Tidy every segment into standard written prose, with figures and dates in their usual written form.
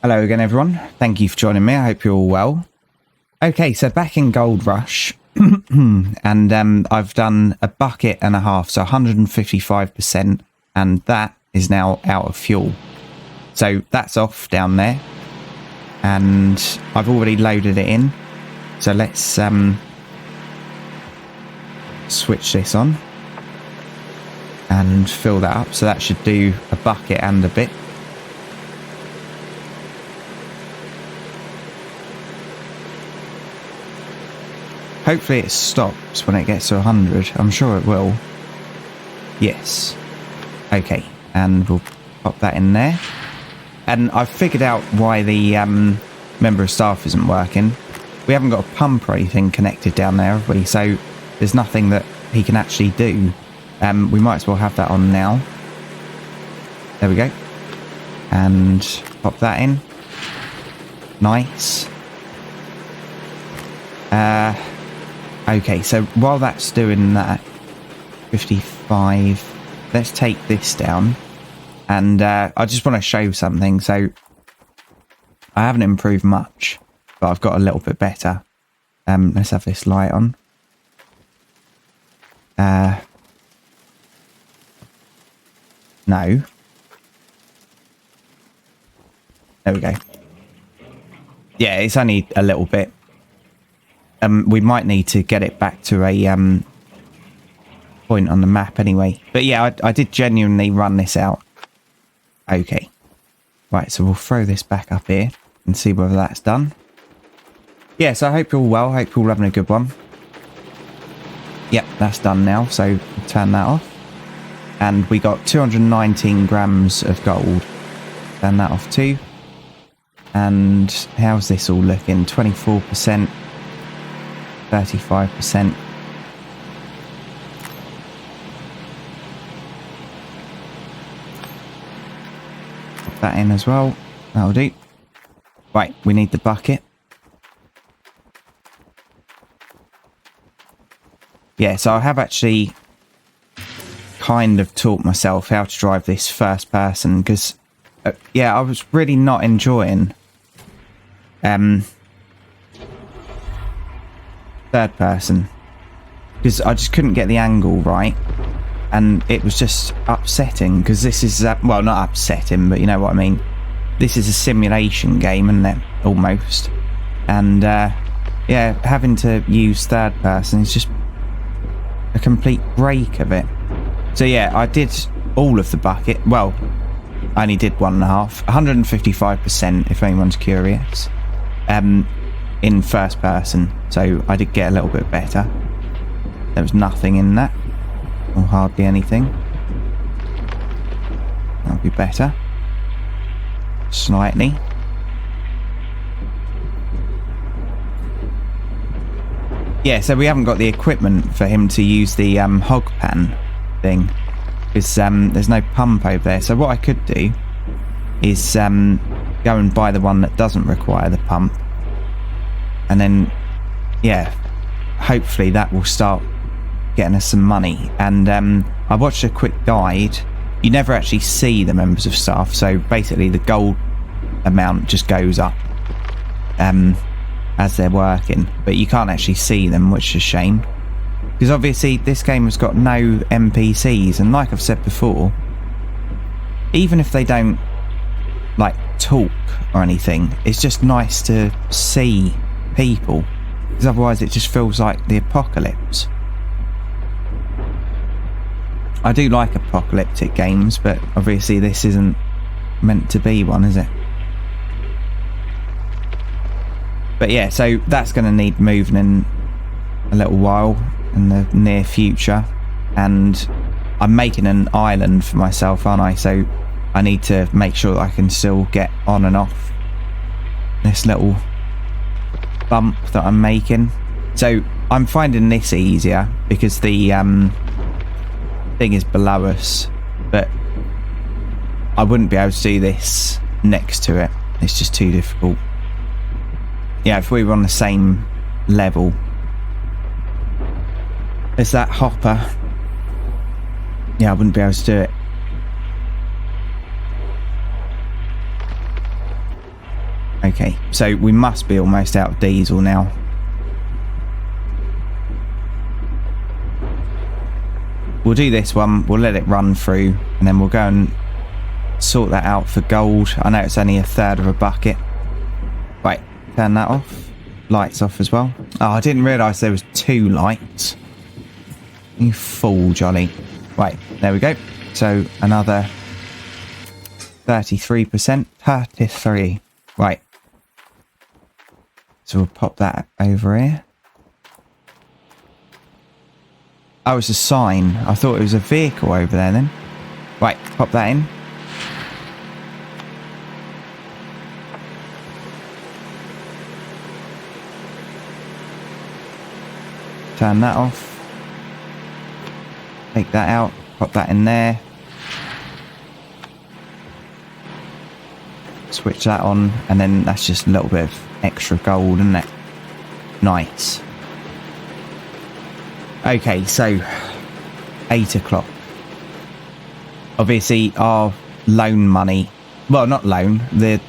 Hello again, everyone. Thank you for joining me. I hope you're all well. Okay, so back in Gold Rush, and I've done a bucket and a half, so 155%, and that is now out of fuel. So that's off down there, and I've already loaded it in. So let's switch this on and fill that up. So that should do a bucket and a bit. Hopefully it stops when it gets to 100. I'm sure it will. Yes. Okay, and we'll pop that in there. And I've figured out why the member of staff isn't working. We haven't got a pump or anything connected down there, have we? So there's nothing that he can actually do. We might as well have that on now. There we go. And pop that in. Nice. Okay, so while that's doing that, 55, let's take this down. And I just want to show something. So I haven't improved much, but I've got a little bit better. Let's have this light on. No. There we go. Yeah, it's only a little bit. We might need to get it back to a point on the map anyway. But yeah, I did genuinely run this out. Okay. Right, so we'll throw this back up here and see whether that's done. Yeah, so I hope you're all well. I hope you're all having a good one. Yep, that's done now. So we'll turn that off. And we got 219 grams of gold. Turn that off too. And how's this all looking? 24%. 35%. Put that in as well. That'll do. Right, we need the bucket. Yeah, so I have actually kind of taught myself how to drive this first person because, yeah, I was really not enjoying third person because I just couldn't get the angle right, and it was just upsetting because this is well, not upsetting, but you know what I mean. This is a simulation game, isn't it? Almost. And yeah, having to use third person is just a complete break of it. So yeah, I did all of the bucket. Well, I only did 1.5, 155% if anyone's curious. In first person, so I did get a little bit better. There was nothing in that, or hardly anything. That'll be better. Slightly. Yeah, so we haven't got the equipment for him to use the hog pan thing, because there's no pump over there. So what I could do is go and buy the one that doesn't require the pump. And then, yeah, hopefully that will start getting us some money. And I watched a quick guide. You never actually see the members of staff. So basically the gold amount just goes up as they're working. But you can't actually see them, which is a shame. Because obviously this game has got no NPCs. And like I've said before, even if they don't, like, talk or anything, it's just nice to see people, because otherwise it just feels like the apocalypse. I do like apocalyptic games, but obviously this isn't meant to be one, is it? But yeah, so that's going to need moving in a little while in the near future, and I'm making an island for myself, aren't I? So I need to make sure that I can still get on and off this little bump that I'm making. So I'm finding this easier because the thing is below us, but I wouldn't be able to do this next to it. It's just too difficult. Yeah, if we were on the same level as that hopper, yeah, I wouldn't be able to do it. Okay, so we must be almost out of diesel now. We'll do this one, we'll let it run through, and then we'll go and sort that out for gold. I know it's only a third of a bucket. Right, turn that off. Lights off as well. Oh, I didn't realise there was 2 lights. You fool, Jolly. Right, there we go. So another 33%. 33. Right. So we'll pop that over here. Oh, it's a sign. I thought it was a vehicle over there then. Right, pop that in. Turn that off. Take that out. Pop that in there. Switch that on. And then that's just a little bit of extra gold, isn't it? Nice. Okay, so 8 o'clock. Obviously, our loan money, well, not loan, the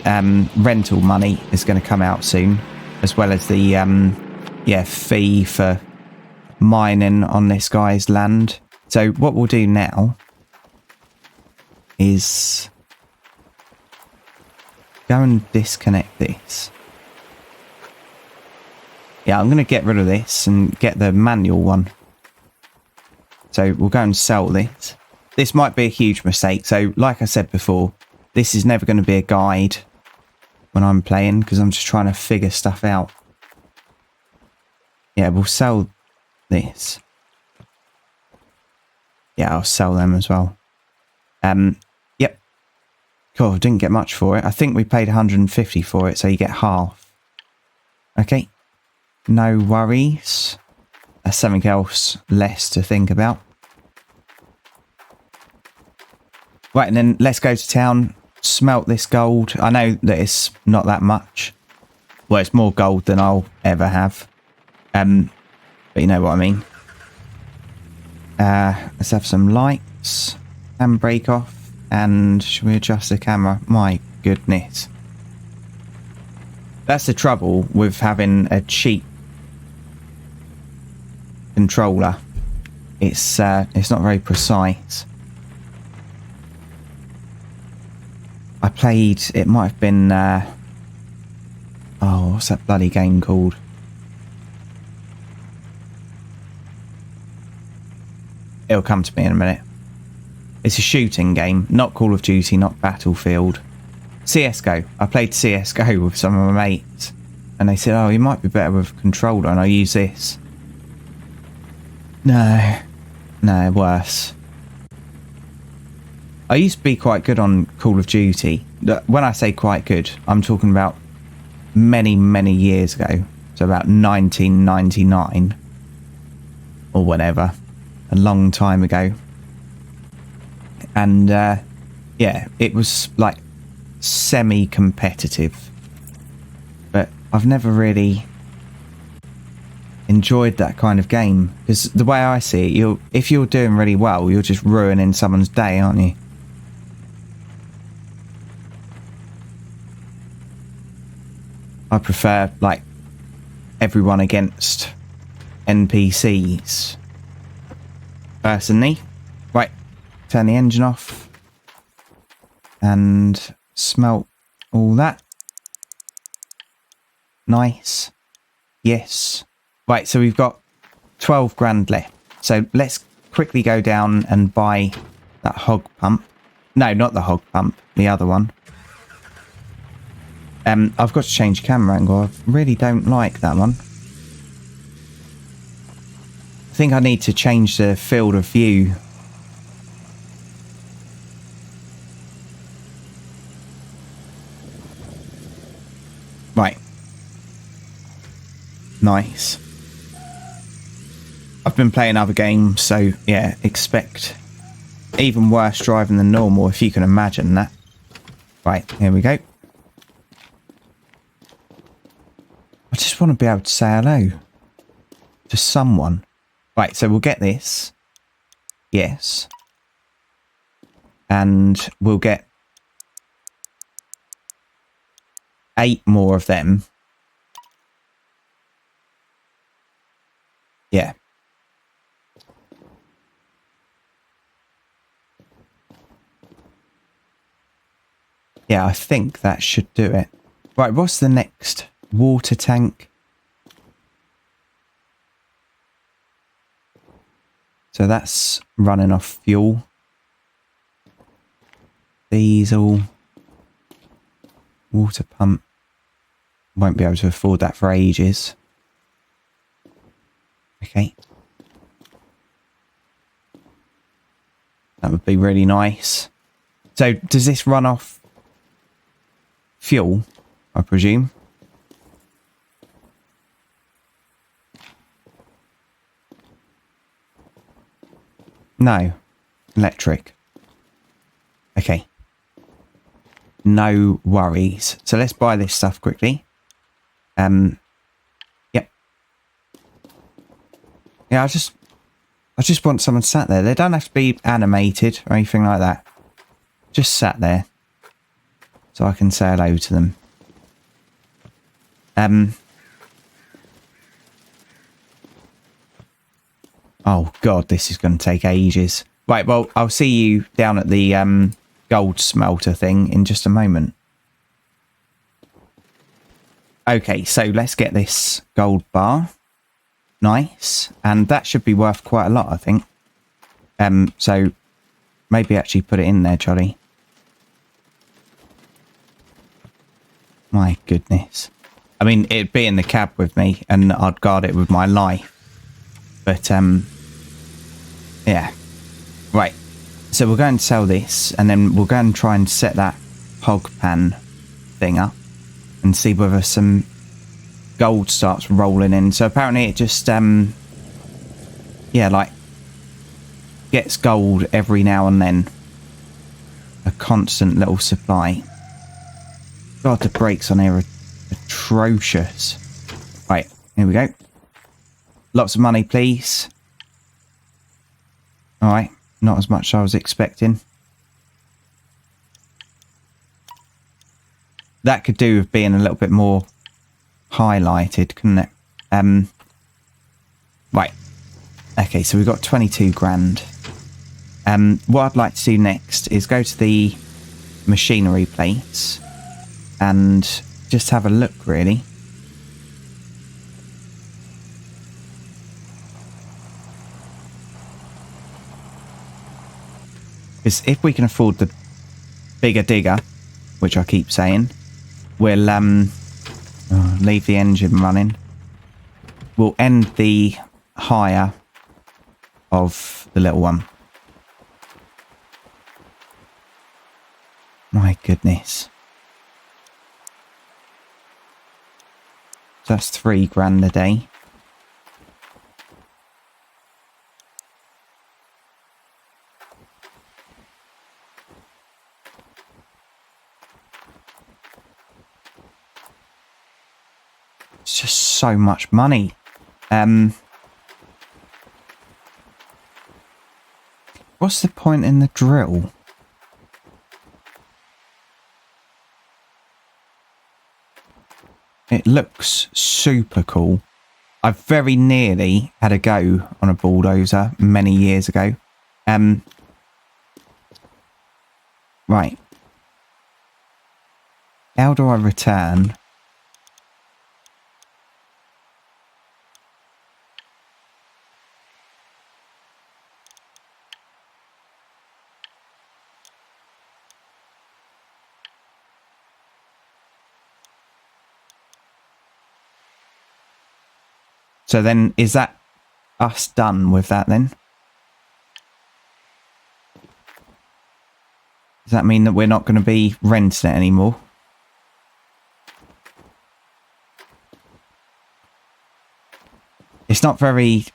rental money is going to come out soon, as well as the fee for mining on this guy's land. So what we'll do now is go and disconnect this. Yeah, I'm going to get rid of this and get the manual one. So we'll go and sell this. This might be a huge mistake. So like I said before, this is never going to be a guide when I'm playing, because I'm just trying to figure stuff out. Yeah, we'll sell this. Yeah, I'll sell them as well. Yep. Cool, didn't get much for it. I think we paid 150 for it, so you get half. Okay. No worries. That's something else less to think about. Right, and then let's go to town, smelt this gold. I know that it's not that much. Well, it's more gold than I'll ever have. But you know what I mean. Let's have some lights. Handbrake off. And should we adjust the camera? My goodness. That's the trouble with having a cheap controller. It's not very precise. I played, it might have been what's that bloody game called? It'll come to me in a minute. It's a shooting game, not Call of Duty, not Battlefield. CSGO. I played CSGO with some of my mates, and they said, oh, you might be better with a controller, and I use this. No, worse. I used to be quite good on Call of Duty. When I say quite good, I'm talking about many, many years ago. So about 1999 or whatever. A long time ago. And yeah, it was like semi-competitive. But I've never really enjoyed that kind of game. Because the way I see it, if you're doing really well, you're just ruining someone's day, aren't you? I prefer, like, everyone against NPCs. Personally. Right. Turn the engine off. And smelt all that. Nice. Yes. Right, so we've got 12 grand left. So let's quickly go down and buy that hog pump. No, not the hog pump. The other one. I've got to change camera angle. I really don't like that one. I think I need to change the field of view. Right. Nice. I've been playing other games, so yeah, expect even worse driving than normal, if you can imagine that. Right, here we go. I just want to be able to say hello to someone. Right, so we'll get this. Yes. And we'll get 8 more of them. Yeah. Yeah, I think that should do it. Right, what's the next? Water tank. So that's running off fuel. Diesel. Water pump. Won't be able to afford that for ages. Okay. That would be really nice. So does this run off fuel, I presume? No. Electric. Okay. No worries. So let's buy this stuff quickly. Yep. Yeah, I just want someone sat there. They don't have to be animated or anything like that. Just sat there. So I can say hello to them. Oh god, this is going to take ages. Right, well, I'll see you down at the gold smelter thing in just a moment. Okay, so let's get this gold bar. Nice. And that should be worth quite a lot, I think. So maybe actually put it in there, Charlie. My goodness. I mean, it'd be in the cab with me and I'd guard it with my life. But, yeah. Right. So we're going to sell this and then we'll go and try and set that hog pan thing up and see whether some gold starts rolling in. So apparently it just, yeah, like, gets gold every now and then. A constant little supply. God, the brakes on here are atrocious. Right, here we go. Lots of money, please. Alright, not as much as I was expecting. That could do with being a little bit more highlighted, couldn't it? Right. Okay, so we've got 22 grand. What I'd like to do next is go to the machinery place and just have a look, really. Because if we can afford the bigger digger, which I keep saying, we'll leave the engine running. We'll end the hire of the little one. My goodness. So that's 3 grand a day. It's just so much money. What's the point in the drill? It looks super cool. I very nearly had a go on a bulldozer many years ago. Right. How do I return? So then, is that us done with that then? Does that mean that we're not going to be renting it anymore? It's not very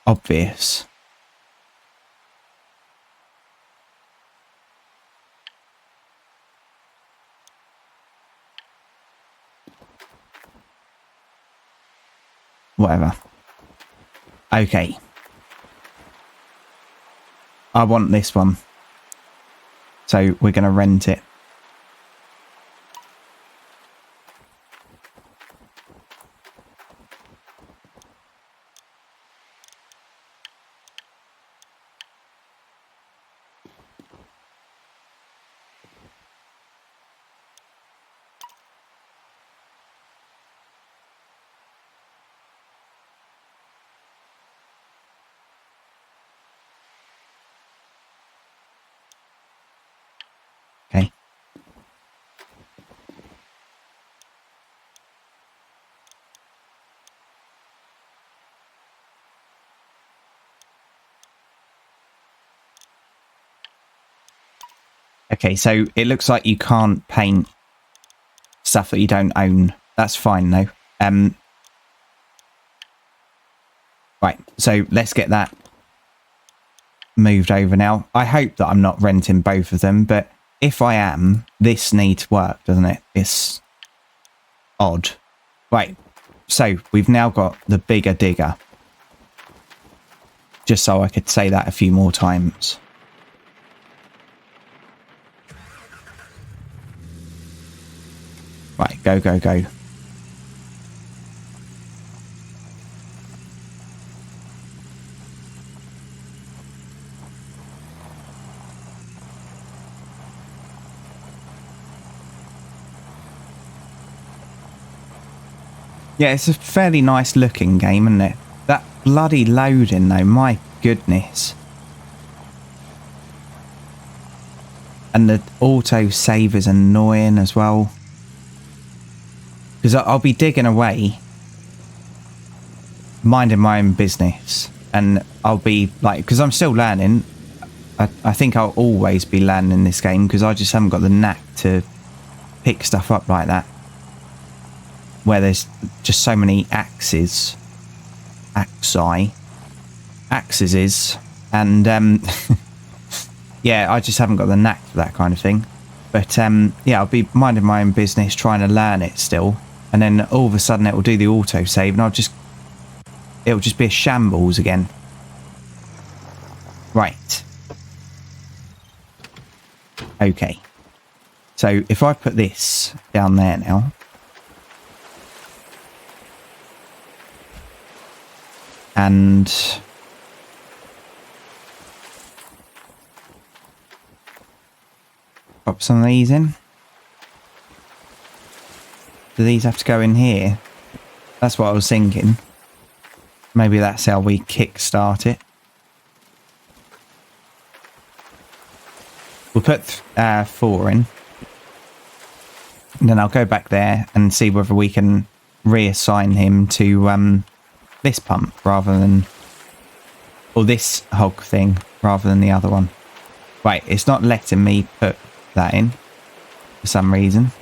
obvious. Whatever. Okay. I want this one. So we're going to rent it. Okay. Okay, so it looks like you can't paint stuff that you don't own. That's fine though. Right, so let's get that moved over now. I hope that I'm not renting both of them, but if I am, this needs work, doesn't it? It's odd. Right, so we've now got the bigger digger. Just so I could say that a few more times. Right, go, go, go. Yeah, it's a fairly nice looking game, isn't it? That bloody loading though, my goodness. And the auto save is annoying as well. Because I'll be digging away, minding my own business, and I'll be like, because I'm still learning. I think I'll always be learning in this game because I just haven't got the knack to pick stuff up like that. Where there's just so many axes, and yeah, I just haven't got the knack for that kind of thing. But yeah, I'll be minding my own business, trying to learn it still, and then all of a sudden it will do the auto save, and it'll just be a shambles again. Right. Okay. So if I put this down there now. And pop some of these in. Do these have to go in here? That's what I was thinking. Maybe that's how we kickstart it. We'll put 4 in. And then I'll go back there and see whether we can reassign him to this pump rather than, or this hog thing rather than the other one. Right, it's not letting me put that in for some reason.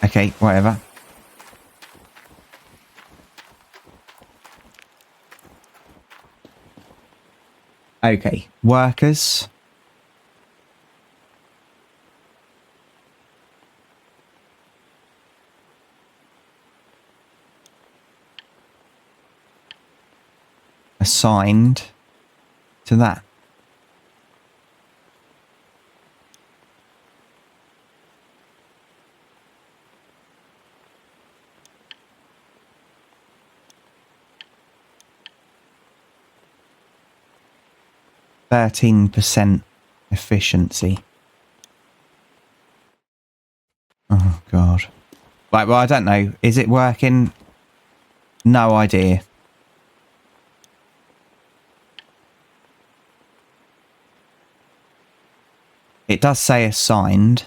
Okay, whatever. Okay, workers. Assigned to that. %13 efficiency. Oh god. Right, well I don't know. Is it working? No idea. It does say assigned.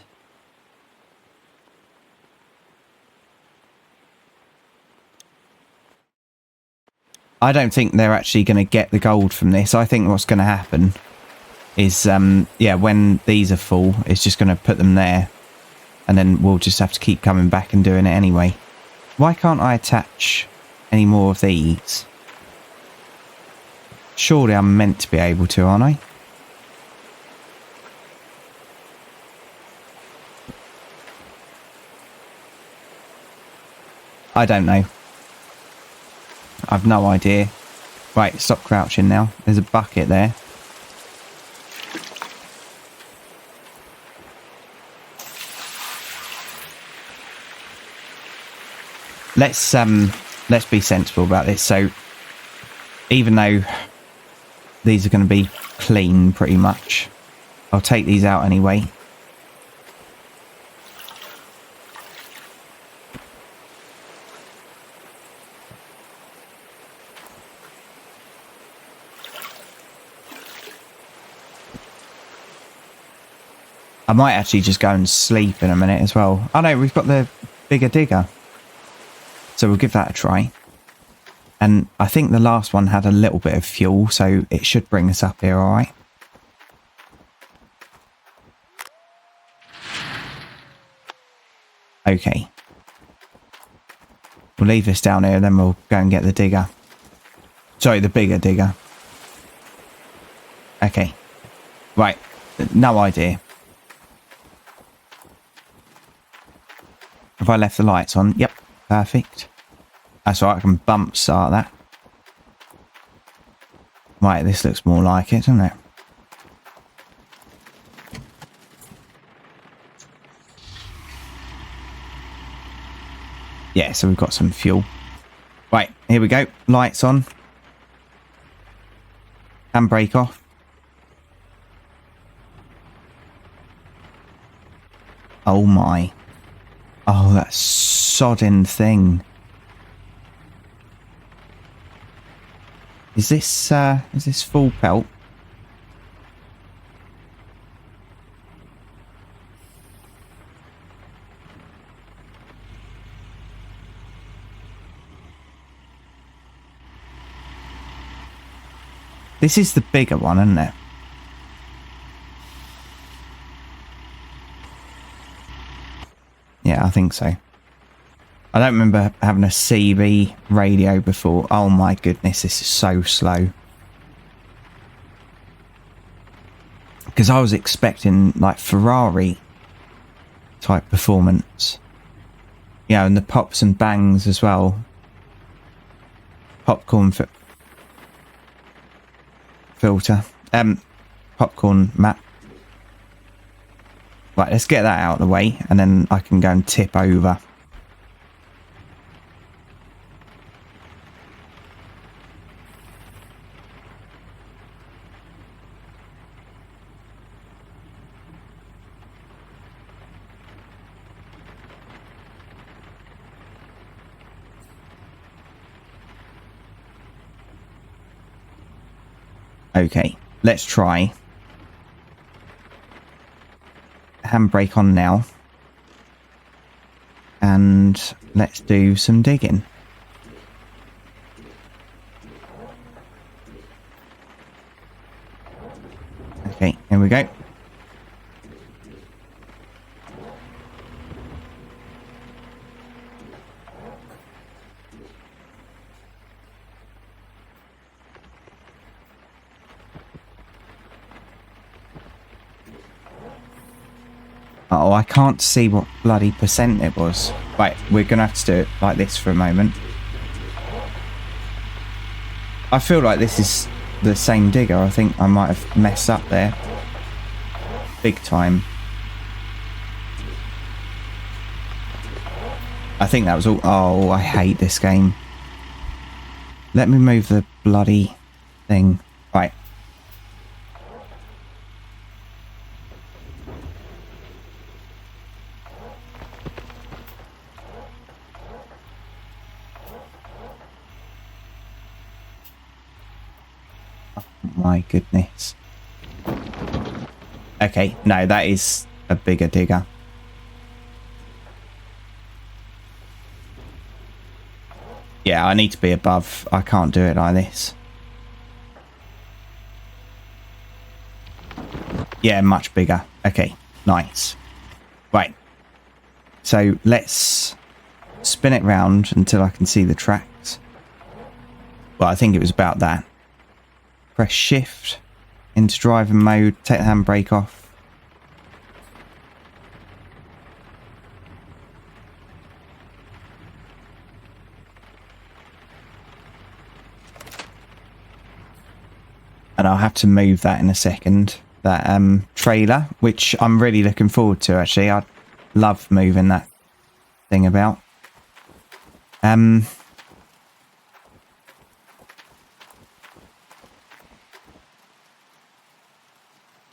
I don't think they're actually going to get the gold from this. I think what's going to happen is, yeah, when these are full, it's just going to put them there. And then we'll just have to keep coming back and doing it anyway. Why can't I attach any more of these? Surely I'm meant to be able to, aren't I? I don't know. I've no idea. Right, stop crouching now. There's a bucket there. let's be sensible about this. So even though these are going to be clean pretty much, I'll take these out anyway. I might actually just go and sleep in a minute as well. Oh no, we've got the bigger digger. So we'll give that a try. And I think the last one had a little bit of fuel, so it should bring us up here, alright? Okay. We'll leave this down here, then we'll go and get the digger. Sorry, the bigger digger. Okay. Right. No idea. Have I left the lights on? Yep. Perfect. That's all right. I can bump start that. Right. This looks more like it, doesn't it? Yeah, so we've got some fuel. Right. Here we go. Lights on. Handbrake off. Oh my. Oh, that sodding thing. Is this full pelt? This is the bigger one, isn't it? Yeah, I think so. I don't remember having a CB radio before. Oh my goodness, this is so slow. Because I was expecting like Ferrari type performance. Yeah, and the pops and bangs as well. Popcorn filter. Popcorn map. Right, let's get that out of the way, and then I can go and tip over. Okay, let's try. Handbrake on now. And let's do some digging. Okay, here we go. Oh, I can't see what bloody percent it was. Right, we're going to have to do it like this for a moment. I feel like this is the same digger. I think I might have messed up there. Big time. I think that was all. Oh, I hate this game. Let me move the bloody thing. Right. My goodness. Okay, no, that is a bigger digger. Yeah, I need to be above. I can't do it like this. Yeah, much bigger. Okay, nice. Right. So let's spin it round until I can see the tracks. Well, I think it was about that. Press shift into driving mode, take the handbrake off. And I'll have to move that in a second, that trailer, which I'm really looking forward to actually. I love moving that thing about.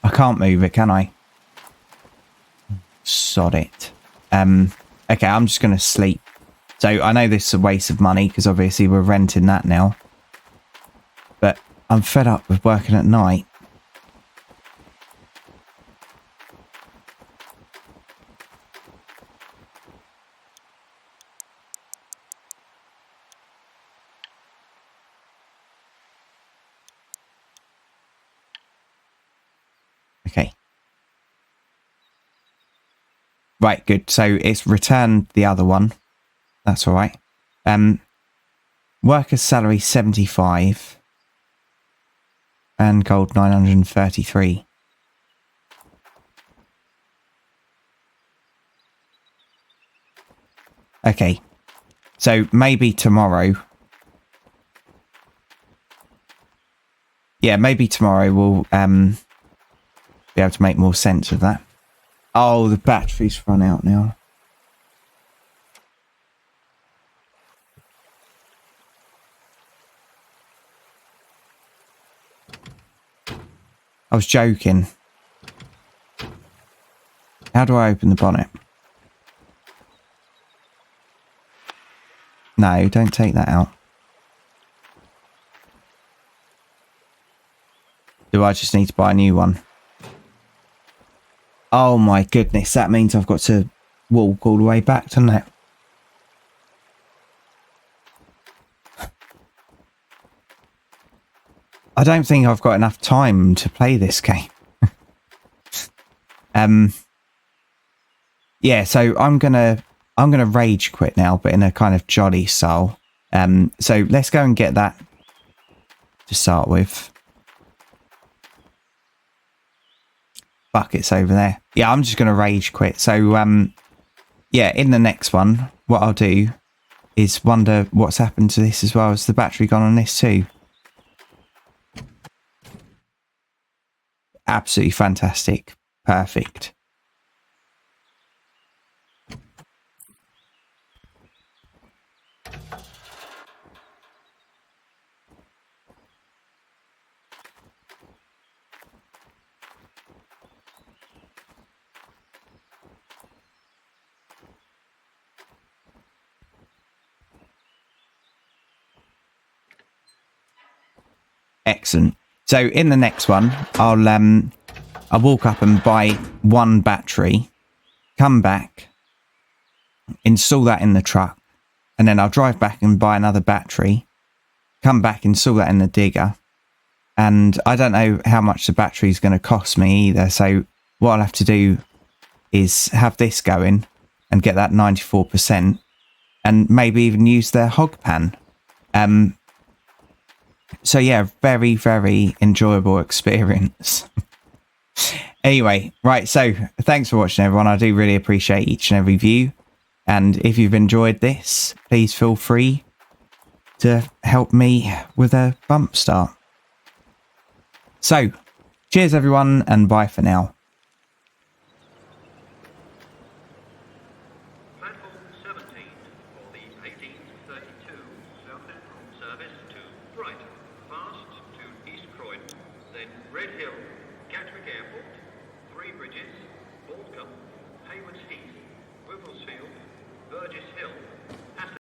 I can't move it, can I? Sod it. Okay, I'm just going to sleep. So I know this is a waste of money because obviously we're renting that now. But I'm fed up with working at night. Okay. Right, good. So it's returned the other one. That's all right. Worker's salary 75. And gold 933. Okay. So maybe tomorrow. Yeah, maybe tomorrow we'll be able to make more sense of that. Oh, the battery's run out now. I was joking. How do I open the bonnet? No, don't take that out. Do I just need to buy a new one? Oh my goodness, that means I've got to walk all the way back, doesn't it? I don't think I've got enough time to play this game. Yeah, so I'm gonna rage quit now, but in a kind of jolly style. So let's go and get that to start with. Buckets over there. Yeah, I'm just gonna rage quit. So yeah, in the next one, what I'll do is wonder what's happened to this as well. Has the battery gone on this too? Absolutely fantastic. Perfect. Excellent. So in the next one, I'll walk up and buy one battery, come back, install that in the truck, and then I'll drive back and buy another battery, come back, install that in the digger. And I don't know how much the battery is going to cost me either. So what I'll have to do is have this going and get that 94% and maybe even use their hog pan. So yeah, very, very enjoyable experience. Anyway, right, so thanks for watching, everyone. I do really appreciate each and every view. And if you've enjoyed this, please feel free to help me with a bump start. So, cheers everyone, and bye for now.